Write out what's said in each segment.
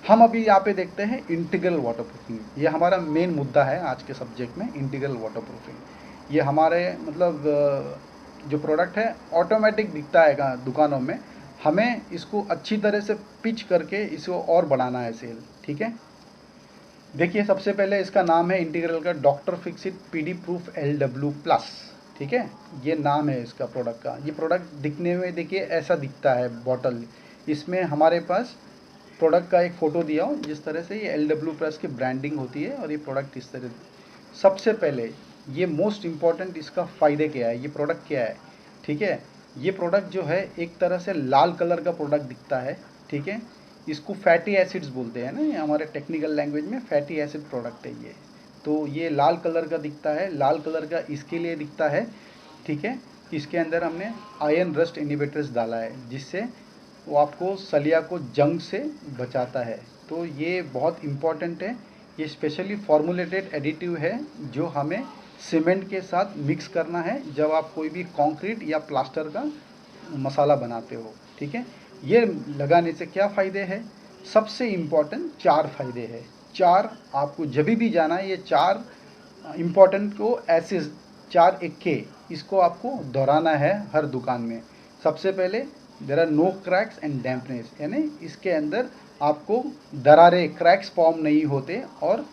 हम अभी यहाँ पे देखते हैं इंटीग्रल वाटरप्रूफिंग। ये हमारा मेन मुद्दा है आज के सब्जेक्ट में, इंटीग्रल वाटरप्रूफिंग। ये हमारे मतलब जो प्रोडक्ट है ऑटोमेटिक दिखता है दुकानों में, हमें इसको अच्छी तरह से पिच करके इसको और बढ़ाना है सेल। ठीक है, देखिए सबसे पहले इसका नाम है इंटीग्रल का doctor Fixit PD proof LW+। ठीक है, ये नाम है इसका प्रोडक्ट का। ये प्रोडक्ट दिखने में देखिए ऐसा दिखता है बॉटल। इसमें हमारे पास प्रोडक्ट का एक फ़ोटो दिया हूँ, जिस तरह से ये LW+ की ब्रांडिंग होती है और ये प्रोडक्ट इस तरह। सबसे पहले ये मोस्ट इम्पॉर्टेंट इसका फ़ायदे क्या है, ये प्रोडक्ट क्या है। ठीक है, ये प्रोडक्ट जो है एक तरह से लाल कलर का प्रोडक्ट दिखता है। ठीक है, इसको फैटी एसिड्स बोलते हैं ना, ये हमारे टेक्निकल लैंग्वेज में फैटी एसिड प्रोडक्ट है ये। तो ये लाल कलर का दिखता है, लाल कलर का इसके लिए दिखता है। ठीक है, इसके अंदर हमने आयरन रस्ट इनहिबिटर्स डाला है, जिससे वो आपको सलिया को जंग से बचाता है। तो ये बहुत इम्पॉर्टेंट है। ये स्पेशली फॉर्मुलेटेड एडिटिव है जो हमें सीमेंट के साथ मिक्स करना है जब आप कोई भी कंक्रीट या प्लास्टर का मसाला बनाते हो। ठीक है, ये लगाने से क्या फ़ायदे हैं, सबसे इम्पॉर्टेंट 4 फ़ायदे हैं। 4 आपको जब भी जाना है, ये 4 इम्पॉर्टेंट को ऐसे 4 इक्के इसको आपको दोहराना है हर दुकान में। सबसे पहले there are no cracks and dampness, यानी इसके अंदर आपको दरारें क्रैक्स फॉर्म नहीं होते और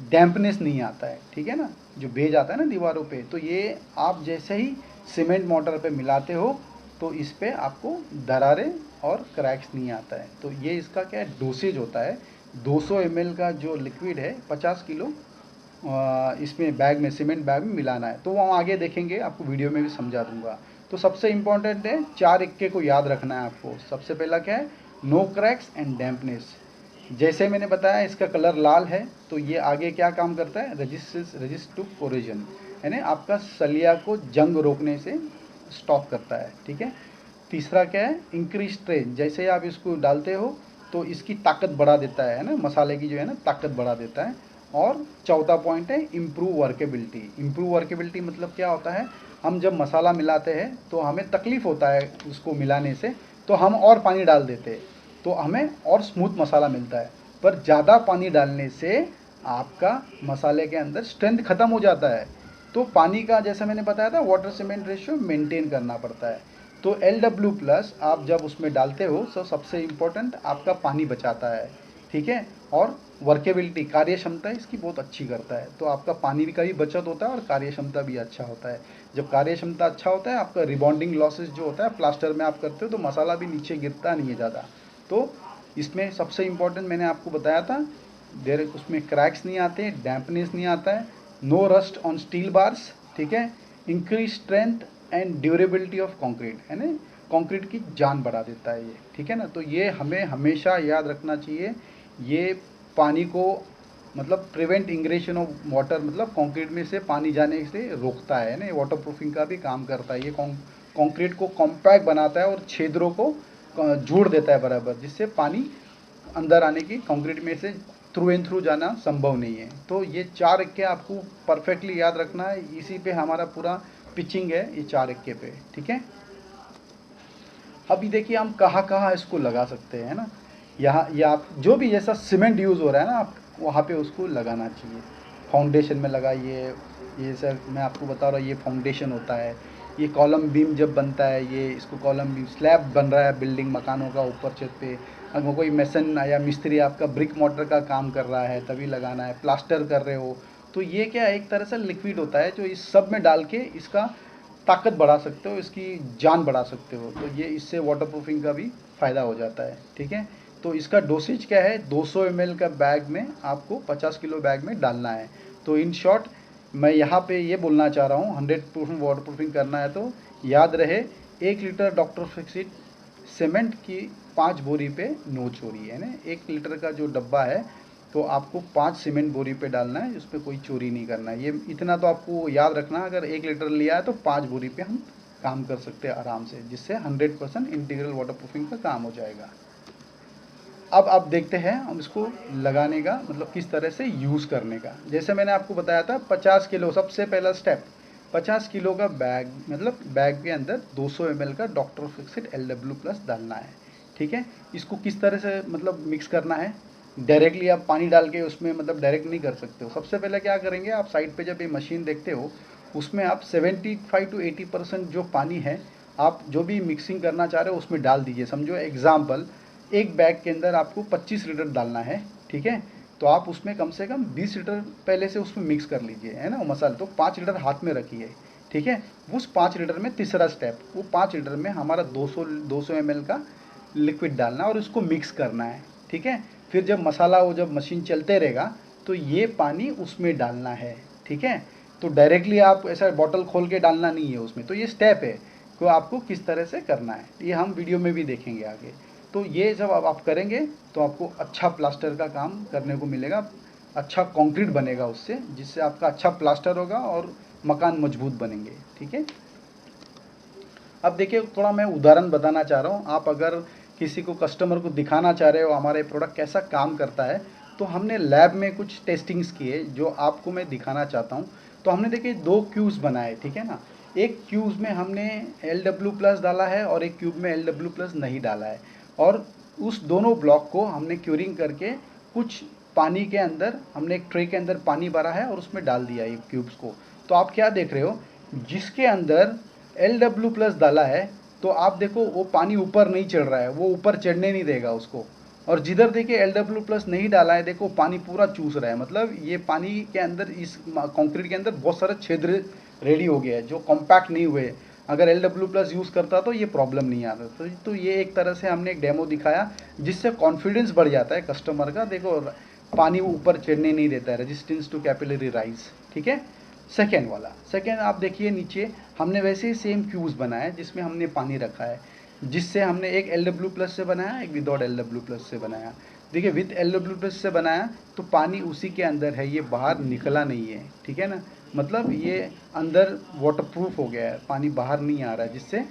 डैम्पनेस नहीं आता है। ठीक है ना, जो भेज आता है ना दीवारों पे, तो ये आप जैसे ही सीमेंट मोटर पे मिलाते हो तो इस पे आपको दरारें और क्रैक्स नहीं आता है। तो ये इसका क्या है डोसेज होता है, 200 ml का जो लिक्विड है 50 किलो इसमें बैग में, सीमेंट बैग में मिलाना है। तो वो हम आगे देखेंगे, आपको वीडियो में भी समझा दूंगा। तो सबसे इम्पॉर्टेंट है 4 इक्के को याद रखना है आपको। सबसे पहला क्या है, नो क्रैक्स एंड डैम्पनेस। जैसे मैंने बताया इसका कलर लाल है, तो ये आगे क्या काम करता है, रजिस्ट टू कोरोजन, यानी आपका सलिया को जंग रोकने से स्टॉप करता है। ठीक है, तीसरा क्या है, इंक्रीज स्ट्रेंथ। जैसे आप इसको डालते हो तो इसकी ताकत बढ़ा देता है ना, मसाले की जो है ना ताकत बढ़ा देता है। और चौथा पॉइंट है इम्प्रूव वर्केबिलिटी। इम्प्रूव वर्केबिलिटी मतलब क्या होता है, हम जब मसाला मिलाते हैं तो हमें तकलीफ़ होता है उसको मिलाने से, तो हम और पानी डाल देते हैं तो हमें और स्मूथ मसाला मिलता है। पर ज़्यादा पानी डालने से आपका मसाले के अंदर स्ट्रेंथ ख़त्म हो जाता है। तो पानी का जैसे मैंने बताया था वाटर सीमेंट रेशियो मेंटेन करना पड़ता है। तो LW+ आप जब उसमें डालते हो तो सबसे इम्पोर्टेंट आपका पानी बचाता है। ठीक है, और वर्केबिलिटी कार्य क्षमता इसकी बहुत अच्छी करता है। तो आपका पानी का भी बचत होता है और कार्य क्षमता भी अच्छा होता है। जब कार्य क्षमता अच्छा होता है, आपका रिबॉन्डिंग लॉसेस जो होता है प्लास्टर में आप करते हो तो मसाला भी नीचे गिरता नहीं है ज़्यादा। तो इसमें सबसे इम्पोर्टेंट मैंने आपको बताया था, देर उसमें क्रैक्स नहीं आते, डैम्पनेस नहीं आता है, no rust on steel bars. ठीक है, increase strength and durability of concrete, है ना, कंक्रीट की जान बढ़ा देता है ये। ठीक है ना, तो ये हमें हमेशा याद रखना चाहिए। ये पानी को मतलब प्रिवेंट इंग्रेशन ऑफ वाटर, मतलब कंक्रीट में से पानी जाने से रोकता है ना, वाटर प्रूफिंग का भी काम करता है। ये कंक्रीट को कॉम्पैक्ट बनाता है और छेदरों को जोड़ देता है बराबर, जिससे पानी अंदर आने की, कंक्रीट में से थ्रू एंड थ्रू जाना संभव नहीं है। तो ये 4 इक्के आपको परफेक्टली याद रखना है, इसी पे हमारा पूरा पिचिंग है, ये 4 इक्के पे। ठीक है, अभी देखिए हम कहाँ कहाँ इसको लगा सकते हैं ना, यहाँ ये आप जो भी जैसा सीमेंट यूज़ हो रहा है ना, आप वहाँ पे उसको लगाना चाहिए। फाउंडेशन में लगाइए, ये सर मैं आपको बता रहा हूँ, ये फाउंडेशन होता है। ये कॉलम बीम जब बनता है, ये इसको कॉलम बीम, स्लैब बन रहा है बिल्डिंग मकानों का ऊपर छत पे, अगर कोई मेसन या मिस्त्री आपका ब्रिक मोटर का काम कर रहा है तभी लगाना है, प्लास्टर कर रहे हो तो ये क्या है, एक तरह से लिक्विड होता है जो इस सब में डाल के इसका ताकत बढ़ा सकते हो, इसकी जान बढ़ा सकते हो। तो ये इससे वाटरप्रूफिंग का भी फ़ायदा हो जाता है। ठीक है, तो इसका डोसेज क्या है, 200 ml का बैग में आपको 50 किलो बैग में डालना है। तो इन शॉर्ट मैं यहाँ पे ये बोलना चाह रहा हूँ, 100% वाटरप्रूफिंग करना है तो याद रहे 1 लीटर डॉक्टर फिक्सिट सीमेंट की 5 बोरी पे नो चोरी, है ना। 1 लीटर का जो डब्बा है तो आपको 5 सीमेंट बोरी पे डालना है, उस पर कोई चोरी नहीं करना है। ये इतना तो आपको याद रखना, अगर 1 लीटर लिया है तो 5 बोरी पे हम काम कर सकते हैं आराम से, जिससे 100% इंटीग्रल वाटरप्रूफिंग का काम हो जाएगा। अब आप देखते हैं हम इसको लगाने का मतलब किस तरह से यूज़ करने का। जैसे मैंने आपको बताया था 50 किलो, सबसे पहला स्टेप 50 किलो का बैग, मतलब बैग के अंदर 200 ml का डॉक्टर फिक्सिट LW+ डालना है। ठीक है, इसको किस तरह से मतलब मिक्स करना है, डायरेक्टली आप पानी डाल के उसमें मतलब डायरेक्ट नहीं कर सकते हो। सबसे पहले क्या करेंगे, आप साइड पे जब ये मशीन देखते हो उसमें आप 75 to 80% जो पानी है आप जो भी मिक्सिंग करना चाह रहे हो उसमें डाल दीजिए। समझो एग्जाम्पल, एक बैग के अंदर आपको 25 लीटर डालना है, ठीक है, तो आप उसमें कम से कम 20 लीटर पहले से उसमें मिक्स कर लीजिए, है ना, वो मसाला। तो 5 लीटर हाथ में रखिए, ठीक है। उस 5 लीटर में तीसरा स्टेप, वो 5 लीटर में हमारा 200 ml का लिक्विड डालना और उसको मिक्स करना है, ठीक है। फिर जब मसाला वो जब मशीन चलते रहेगा तो ये पानी उसमें डालना है, ठीक है। तो डायरेक्टली आप ऐसा बॉटल खोल के डालना नहीं है उसमें, तो ये स्टेप है कि आपको किस तरह से करना है, ये हम वीडियो में भी देखेंगे आगे। तो ये जब अब आप करेंगे तो आपको अच्छा प्लास्टर का काम करने को मिलेगा, अच्छा कंक्रीट बनेगा उससे, जिससे आपका अच्छा प्लास्टर होगा और मकान मजबूत बनेंगे, ठीक है। अब देखिए थोड़ा मैं उदाहरण बताना चाह रहा हूँ। आप अगर किसी को कस्टमर को दिखाना चाह रहे हो हमारे प्रोडक्ट कैसा काम करता है, तो हमने लैब में कुछ टेस्टिंग्स किए जो आपको मैं दिखाना चाहता हूँ। तो हमने देखिए 2 क्यूब्स बनाए, ठीक है ना। एक क्यूब्स में हमने LW+ डाला है और एक क्यूब में LW+ नहीं डाला है, और उस दोनों ब्लॉक को हमने क्यूरिंग करके कुछ पानी के अंदर, हमने एक ट्रे के अंदर पानी भरा है और उसमें डाल दिया ये क्यूब्स को। तो आप क्या देख रहे हो, जिसके अंदर LW+ डाला है तो आप देखो वो पानी ऊपर नहीं चढ़ रहा है, वो ऊपर चढ़ने नहीं देगा उसको। और जिधर देखिए LW+ नहीं डाला है, देखो पानी पूरा चूस रहा है, मतलब ये पानी के अंदर, इस कंक्रीट के अंदर बहुत सारे छिद्र रेडी हो गया है जो कॉम्पैक्ट नहीं हुए। अगर LW+ यूज़ करता तो ये प्रॉब्लम नहीं आता। तो ये एक तरह से हमने एक डेमो दिखाया जिससे कॉन्फिडेंस बढ़ जाता है कस्टमर का। देखो पानी ऊपर चढ़ने नहीं देता है, रेजिस्टेंस टू कैपिलरी राइज, ठीक है। सेकेंड वाला, सेकेंड आप देखिए नीचे हमने वैसे ही सेम क्यूब्स बनाए जिसमें हमने पानी रखा है, जिससे हमने एक LW+ से बनाया, एक विदाउट LW+ से बनाया। देखिए विथ LW+ से बनाया तो पानी उसी के अंदर है, ये बाहर निकला नहीं है, ठीक है ना। मतलब ये अंदर वाटरप्रूफ हो गया है, पानी बाहर नहीं आ रहा है, जिससे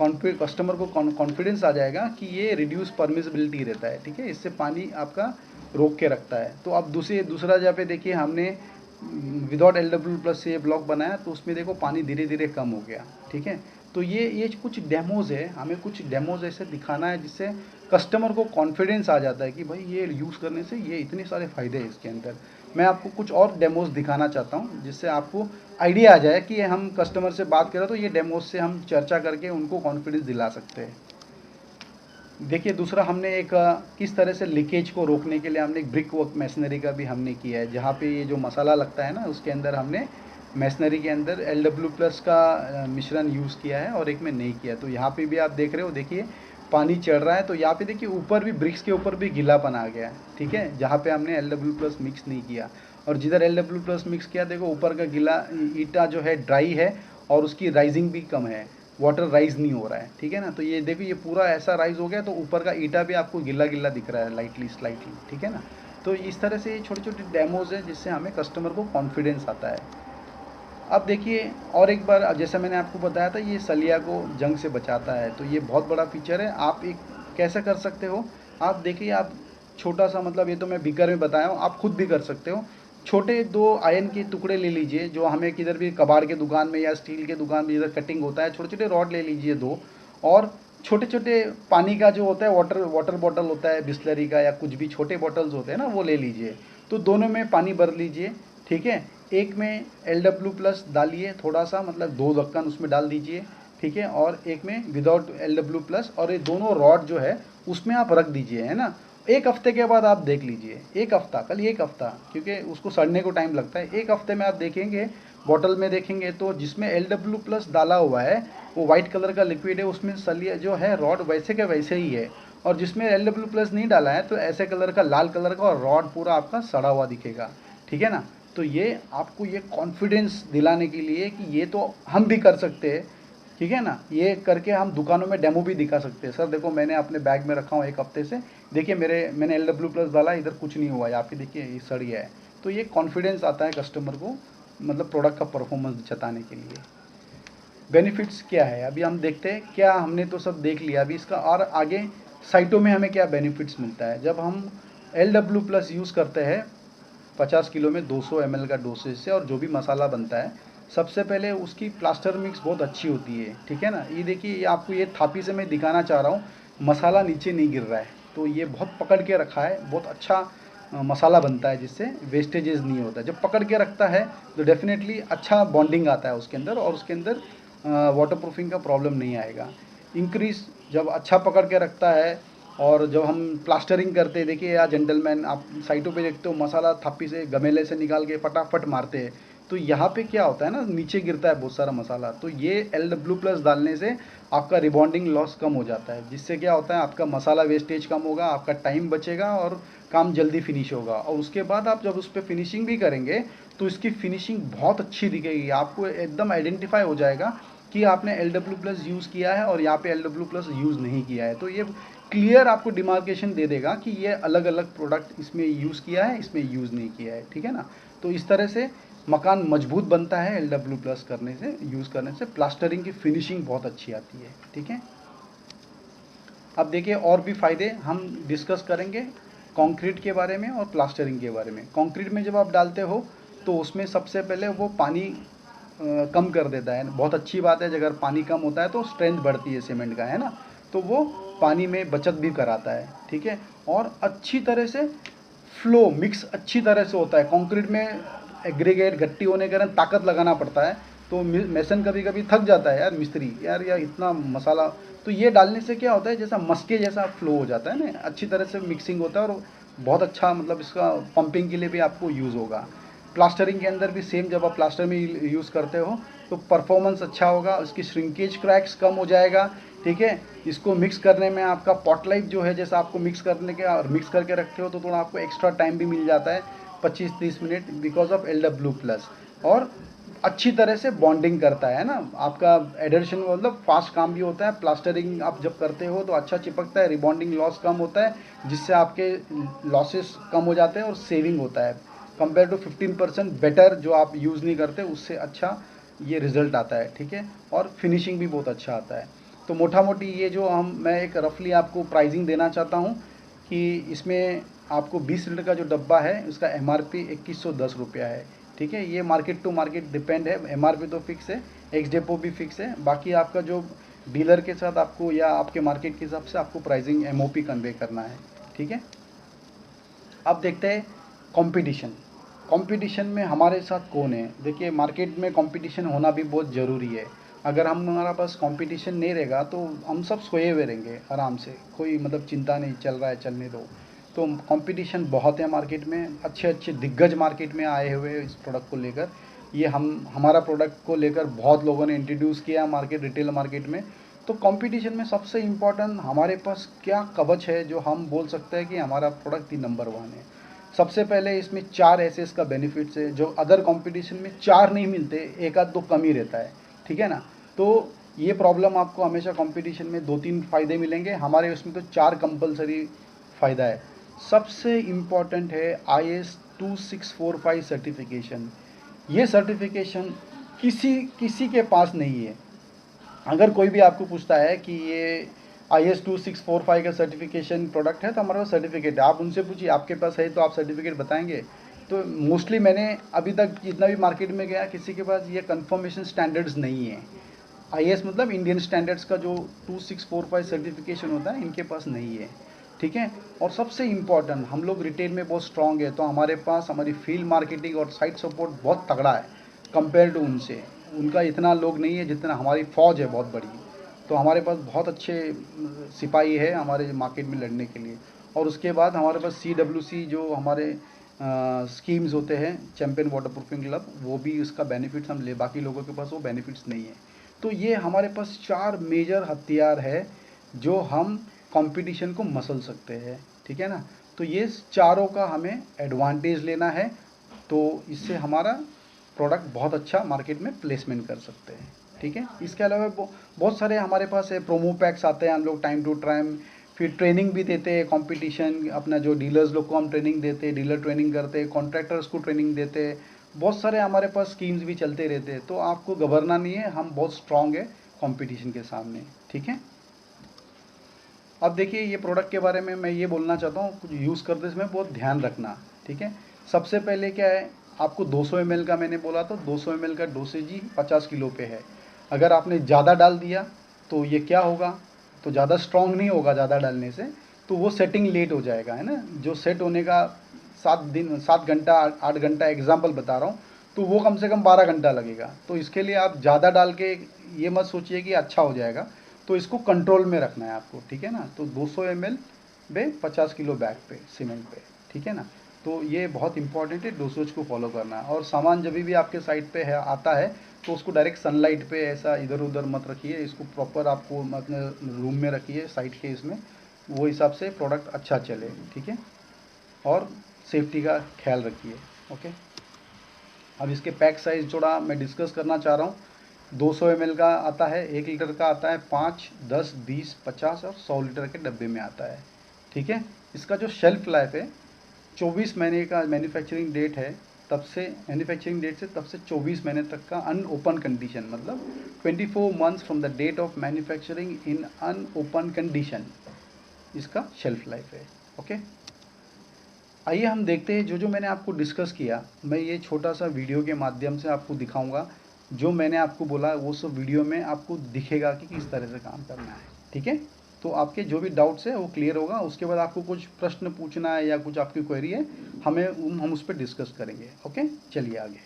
कस्टमर को कॉन्फिडेंस आ जाएगा कि ये रिड्यूस परमिसिबिलिटी रहता है, ठीक है। इससे पानी आपका रोक के रखता है। तो अब दूसरा जगह पे देखिए हमने विदाउट LW+ से ये ब्लॉक बनाया तो उसमें देखो पानी धीरे धीरे कम हो गया, ठीक है। तो ये कुछ डेमोज है, हमें कुछ डेमोज ऐसे दिखाना है जिससे कस्टमर को कॉन्फिडेंस आ जाता है कि भाई ये यूज़ करने से ये इतने सारे फ़ायदे हैं इसके अंदर। मैं आपको कुछ और डेमोज दिखाना चाहता हूँ जिससे आपको आइडिया आ जाए कि हम कस्टमर से बात करें तो ये डेमोज से हम चर्चा करके उनको कॉन्फिडेंस दिला सकते हैं। देखिए दूसरा हमने एक किस तरह से लीकेज को रोकने के लिए हमने एक ब्रिक वर्क मैसनरी का भी हमने किया है, जहाँ पे ये जो मसाला लगता है ना उसके अंदर हमने मैसनरी के अंदर LW+ का मिश्रण यूज़ किया है और एक में नहीं किया। तो यहाँ पे भी आप देख रहे हो, देखिए पानी चढ़ रहा है, तो यहाँ पे देखिए ऊपर भी ब्रिक्स के ऊपर भी गीलापन आ गया है, ठीक है, जहाँ पे हमने LW+ मिक्स नहीं किया। और जिधर LW+ मिक्स किया देखो ऊपर का गीला ईटा जो है ड्राई है और उसकी राइजिंग भी कम है, वाटर राइज नहीं हो रहा है, ठीक है ना। तो ये देखो ये पूरा ऐसा राइज हो गया तो ऊपर का ईटा भी आपको गिला गिला दिख रहा है, लाइटली स्लाइटली, ठीक है ना। तो इस तरह से ये छोटे छोटे डेमोज हैं जिससे हमें कस्टमर को कॉन्फिडेंस आता है। अब देखिए और एक बार, जैसा मैंने आपको बताया था ये सलिया को जंग से बचाता है, तो ये बहुत बड़ा फीचर है। आप एक कैसे कर सकते हो, आप देखिए, आप छोटा सा, मतलब ये तो मैं बीकर में बताया हूँ, आप खुद भी कर सकते हो। छोटे 2 आयरन के टुकड़े ले लीजिए, जो हमें किधर भी कबाड़ के दुकान में या स्टील के दुकान में जिधर कटिंग होता है, छोटे छोटे रॉड ले लीजिए 2। और छोटे छोटे पानी का जो होता है वाटर बॉटल होता है बिस्लरी का या कुछ भी छोटे बॉटल्स होते हैं ना, वो ले लीजिए। तो दोनों में पानी भर लीजिए, ठीक है। एक में LW+ डालिए थोड़ा सा, मतलब 2 ढक्कन उसमें डाल दीजिए, ठीक है। और एक में विदाउट LW+, और ये दोनों रॉड जो है उसमें आप रख दीजिए, है ना। 1 हफ्ते के बाद आप देख लीजिए, 1 हफ्ता, कल 1 हफ्ता, क्योंकि उसको सड़ने को टाइम लगता है। 1 हफ्ते में आप देखेंगे, बॉटल में देखेंगे तो जिसमें LW+ डाला हुआ है वो वाइट कलर का लिक्विड है, उसमें सलिया जो है रॉड वैसे के वैसे ही है। और जिसमें LW+ नहीं डाला है तो ऐसे कलर का, लाल कलर का, और रॉड पूरा आपका सड़ा हुआ दिखेगा, ठीक है ना। तो ये आपको ये कॉन्फिडेंस दिलाने के लिए कि ये तो हम भी कर सकते हैं, ठीक है ना। ये करके हम दुकानों में डेमो भी दिखा सकते हैं। सर देखो मैंने अपने बैग में रखा हूँ 1 हफ्ते से, देखिए मैंने LW+ डाला, इधर कुछ नहीं हुआ, यहाँ पे देखिए ये सड़ गया है। तो ये कॉन्फिडेंस आता है कस्टमर को, मतलब प्रोडक्ट का परफॉर्मेंस जताने के लिए। बेनिफिट्स क्या है अभी हम देखते हैं, क्या हमने तो सब देख लिया, अभी इसका और आगे साइटों में हमें क्या बेनिफिट्स मिलता है। जब हम LW+ यूज़ करते हैं 50 किलो में 200 ml का डोसेज से, और जो भी मसाला बनता है सबसे पहले उसकी प्लास्टर मिक्स बहुत अच्छी होती है, ठीक है ना। ये देखिए, ये आपको ये थापी से मैं दिखाना चाह रहा हूँ, मसाला नीचे नहीं गिर रहा है, तो ये बहुत पकड़ के रखा है, बहुत अच्छा मसाला बनता है जिससे वेस्टेजेस नहीं होता है। जब पकड़ के रखता है तो डेफिनेटली अच्छा बॉन्डिंग आता है उसके अंदर, और उसके अंदर वाटर प्रूफिंग का प्रॉब्लम नहीं आएगा। इंक्रीज जब अच्छा पकड़ के रखता है, और जब हम प्लास्टरिंग करते हैं, देखिए यार जेंटलमैन, आप साइटों पे देखते हो मसाला थापी से गमेले से निकाल के फटाफट मारते हैं, तो यहाँ पे क्या होता है ना, नीचे गिरता है बहुत सारा मसाला। तो ये LW+ डालने से आपका रिबॉन्डिंग लॉस कम हो जाता है, जिससे क्या होता है आपका मसाला वेस्टेज कम होगा, आपका टाइम बचेगा और काम जल्दी फिनिश होगा। और उसके बाद आप जब उस पर फिनिशिंग भी करेंगे तो इसकी फिनिशिंग बहुत अच्छी दिखेगी, आपको एकदम आइडेंटिफाई हो जाएगा कि आपने LW+ यूज़ किया है और यहाँ पे LW+ यूज़ नहीं किया है। तो ये क्लियर आपको डिमार्केशन दे देगा कि ये अलग अलग प्रोडक्ट इसमें यूज़ किया है, इसमें यूज़ नहीं किया है, ठीक है ना। तो इस तरह से मकान मजबूत बनता है LW+ करने से, यूज़ करने से प्लास्टरिंग की फिनिशिंग बहुत अच्छी आती है, ठीक है। अब देखिए और भी फ़ायदे हम डिस्कस करेंगे कंक्रीट के बारे में और प्लास्टरिंग के बारे में। कंक्रीट में जब आप डालते हो तो उसमें सबसे पहले वो पानी कम कर देता है, बहुत अच्छी बात है। अगर पानी कम होता है तो स्ट्रेंथ बढ़ती है सीमेंट का, है ना, तो वो पानी में बचत भी कराता है, ठीक है। और अच्छी तरह से फ्लो मिक्स अच्छी तरह से होता है। कंक्रीट में एग्रीगेट गट्टी होने के कारण ताकत लगाना पड़ता है, तो मेसन कभी कभी थक जाता है यार, मिस्त्री यार इतना मसाला, तो ये डालने से क्या होता है जैसा मस्के जैसा फ्लो हो जाता है ना, अच्छी तरह से मिक्सिंग होता है और बहुत अच्छा, मतलब इसका पंपिंग के लिए भी आपको यूज़ होगा। प्लास्टरिंग के अंदर भी सेम, जब आप प्लास्टर में यूज़ करते हो तो परफॉर्मेंस अच्छा होगा, उसकी श्रिंकेज क्रैक्स कम हो जाएगा, ठीक है। इसको मिक्स करने में आपका पॉट लाइफ जो है, जैसा आपको मिक्स करने के और मिक्स करके रखते हो तो थोड़ा आपको एक्स्ट्रा टाइम भी मिल जाता है, 25-30 मिनट, बिकॉज ऑफ LW+। और अच्छी तरह से बॉन्डिंग करता है ना, आपका एडहेशन मतलब फास्ट काम भी होता है। प्लास्टरिंग आप जब करते हो तो अच्छा चिपकता है, रिबॉन्डिंग लॉस कम होता है, जिससे आपके लॉसेस कम हो जाते हैं और सेविंग होता है कंपेयर टू 15% बेटर जो आप यूज़ नहीं करते, उससे अच्छा ये रिज़ल्ट आता है, ठीक है। और फिनिशिंग भी बहुत अच्छा आता है। तो मोटा मोटी ये जो मैं एक रफली आपको प्राइसिंग देना चाहता हूँ कि इसमें आपको 20 लीटर का जो डब्बा है उसका MRP 2110 रुपया है, ठीक है। ये मार्केट टू मार्केट डिपेंड है, MRP तो फिक्स है, एक्स डेपो भी फिक्स है, बाकी आपका जो डीलर के साथ आपको या आपके मार्केट के हिसाब से आपको प्राइसिंग MOP कन्वे करना है, ठीक है। अब देखते हैं कंपटीशन। कंपटीशन में हमारे साथ कौन है। देखिए मार्केट में कंपटीशन होना भी बहुत ज़रूरी है। अगर हमारा पास कंपटीशन नहीं रहेगा तो हम सब सोए हुए रहेंगे आराम से, कोई मतलब चिंता नहीं, चल रहा है चलने दो। तो कंपटीशन बहुत है मार्केट में, अच्छे अच्छे दिग्गज मार्केट में आए हुए हैं इस प्रोडक्ट को लेकर। ये हमारा प्रोडक्ट को लेकर बहुत लोगों ने इंट्रोड्यूस किया मार्केट, रिटेल मार्केट में। तो कंपटीशन में सबसे इम्पोर्टेंट हमारे पास क्या कवच है जो हम बोल सकते हैं कि हमारा प्रोडक्ट ही नंबर 1 है। सबसे पहले इसमें 4 ऐसे इसका बेनिफिट्स है जो अदर कंपटीशन में 4 नहीं मिलते, एक आध दो कम ही रहता है, ठीक है ना। तो ये प्रॉब्लम आपको हमेशा कंपटीशन में 2-3 फ़ायदे मिलेंगे, हमारे उसमें तो 4 कंपलसरी फ़ायदा है। सबसे इम्पॉर्टेंट है IS 2645 सर्टिफिकेशन। ये सर्टिफिकेशन किसी किसी के पास नहीं है। अगर कोई भी आपको पूछता है कि ये IS 2645 का सर्टिफिकेशन प्रोडक्ट है तो हमारे पास सर्टिफिकेट है, आप उनसे पूछिए आपके पास है तो आप सर्टिफिकेट बताएंगे। तो मोस्टली मैंने अभी तक जितना भी मार्केट में गया किसी के पास ये कंफर्मेशन स्टैंडर्ड्स नहीं है। IS मतलब इंडियन स्टैंडर्ड्स का जो 2645 सर्टिफिकेशन होता है इनके पास नहीं है, ठीक है। और सबसे इम्पॉर्टेंट, हम लोग रिटेल में बहुत स्ट्रांग है, तो हमारे पास हमारी फील्ड मार्केटिंग और साइट सपोर्ट बहुत तगड़ा है कंपेयर टू उनसे। उनका इतना लोग नहीं है जितना हमारी फ़ौज है बहुत बड़ी। तो हमारे पास बहुत अच्छे सिपाही है हमारे मार्केट में लड़ने के लिए। और उसके बाद हमारे पास CWC जो हमारे स्कीम्स होते हैं, चैम्पियन वाटर प्रूफिंग क्लब, वो भी उसका बेनिफिट्स हम ले, बाकी लोगों के पास वो बेनिफिट्स नहीं है। तो ये हमारे पास 4 मेजर हथियार है जो हम कंपटीशन को मसल सकते हैं, ठीक है ना। तो ये चारों का हमें एडवांटेज लेना है, तो इससे हमारा प्रोडक्ट बहुत अच्छा मार्केट में प्लेसमेंट कर सकते हैं, ठीक है। इसके अलावा बहुत सारे हमारे पास है, प्रोमो पैक्स आते हैं हम लोग टाइम टू टाइम, फिर ट्रेनिंग भी देते हैं कंपटीशन, अपना जो डीलर्स लोग को हम ट्रेनिंग देते हैं, डीलर ट्रेनिंग करते हैं, कॉन्ट्रैक्टर्स को ट्रेनिंग देते हैं। बहुत सारे हमारे पास स्कीम्स भी चलते रहते हैं, तो आपको घबराना नहीं है, हम बहुत स्ट्रांग है कंपटीशन के सामने, ठीक है। अब देखिए ये प्रोडक्ट के बारे में मैं ये बोलना चाहता हूँ, कुछ यूज़ करते समय बहुत ध्यान रखना, ठीक है। सबसे पहले क्या है, आपको 200 ml का मैंने बोला तो 200 ml का डोसेज ही 50 किलो पे है। अगर आपने ज़्यादा डाल दिया तो ये क्या होगा, तो ज़्यादा स्ट्रॉन्ग नहीं होगा ज़्यादा डालने से, तो वो सेटिंग लेट हो जाएगा, है ना। जो सेट होने का 7 घंटा 8 घंटा एग्जाम्पल बता रहा हूँ, तो वो कम से कम 12 घंटा लगेगा। तो इसके लिए आप ज़्यादा डाल के ये मत सोचिए कि अच्छा हो जाएगा, तो इसको कंट्रोल में रखना है आपको, ठीक है ना। तो 200 ml पे 50 किलो बैग पे सीमेंट पे, ठीक है ना। तो ये बहुत इंपॉर्टेंट है, डोसेज को फॉलो करना। और सामान जब भी आपके साइट पे है आता है, तो उसको डायरेक्ट सनलाइट पे ऐसा इधर उधर मत रखिए, इसको प्रॉपर आपको अपने रूम में रखिए साइट के इसमें, वो हिसाब से प्रोडक्ट अच्छा चले, ठीक है। और सेफ्टी का ख्याल रखिए, ओके। अब इसके पैक साइज़ थोड़ा मैं डिस्कस करना चाह रहा हूँ। 200 ml का आता है, 1 लीटर का आता है, 5, 10, 20, 50 और 100 लीटर के डब्बे में आता है, ठीक है। इसका जो शेल्फ़ लाइफ है 24 महीने का मैन्युफैक्चरिंग डेट है, तब से मैन्युफैक्चरिंग डेट से तब से 24 महीने तक का अनओपन कंडीशन, मतलब 24 months from the date of manufacturing in unopen condition इसका शेल्फ़ लाइफ है, ओके। आइए हम देखते हैं जो जो मैंने आपको डिस्कस किया, मैं ये छोटा सा वीडियो के माध्यम से आपको दिखाऊंगा। जो मैंने आपको बोला वो सब वीडियो में आपको दिखेगा कि किस तरह से काम करना है, ठीक है। तो आपके जो भी डाउट्स है वो क्लियर होगा। उसके बाद आपको कुछ प्रश्न पूछना है या कुछ आपकी क्वेरी है, हम उस पर डिस्कस करेंगे, ओके। चलिए आगे।